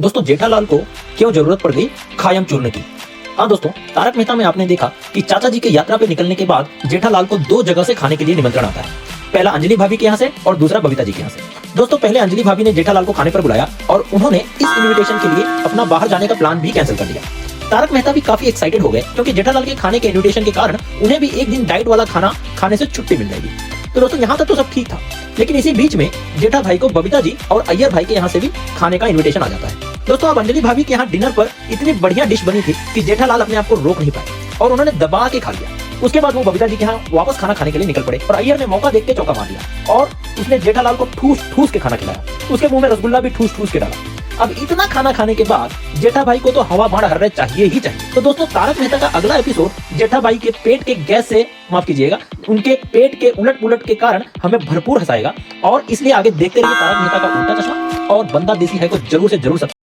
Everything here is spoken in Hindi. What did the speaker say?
दोस्तों जेठालाल को क्यों जरूरत पड़ गई खायम चूर्ण की। हाँ दोस्तों, तारक मेहता में आपने देखा कि चाचा जी के यात्रा पे निकलने के बाद जेठालाल को दो जगह से खाने के लिए निमंत्रण आता है। पहला अंजलि भाभी के यहाँ से और दूसरा बबीता जी के यहाँ से। दोस्तों पहले अंजलि भाभी ने जेठालाल को खाने पर बुलाया और उन्होंने इस इनविटेशन के लिए अपना बाहर जाने का प्लान भी कैंसिल कर दिया। तारक मेहता भी काफी एक्साइटेड हो गए क्योंकि जेठालाल के खाने के इनविटेशन के कारण उन्हें भी एक दिन डाइट वाला खाना खाने से छुट्टी मिल जाएगी। तो दोस्तों यहाँ तक तो सब ठीक था, लेकिन इसी बीच में जेठा भाई को बबीता जी और अय्यर भाई के यहाँ से भी खाने का इनविटेशन आ जाता है। दोस्तों अब अंजलि भाभी के यहाँ डिनर पर इतनी बढ़िया डिश बनी थी कि जेठालाल अपने आप को रोक नहीं पाए और उन्होंने दबा के खा लिया। उसके बाद वो बबीता जी के यहाँ वापस खाना खाने के लिए निकल पड़े और अय्यर ने मौका देख के चौका मार दिया और उसने जेठालाल को ठूस ठूस के खाना खिलाया। उसके मुंह में रसगुल्ला भी ठूस ठूस के डाला। अब इतना खाना खाने के बाद जेठा भाई को तो हवा बाढ़ हर्रे चाहिए ही चाहिए। तो दोस्तों तारक मेहता का अगला एपिसोड जेठा भाई के पेट के गैस से, माफ कीजिएगा, उनके पेट के उलट पुलट के कारण हमें भरपूर हंसाएगा और इसलिए आगे देखते रहिए तारक मेहता का उल्टा चश्मा और बंदा देसी है को जरूर से जरूर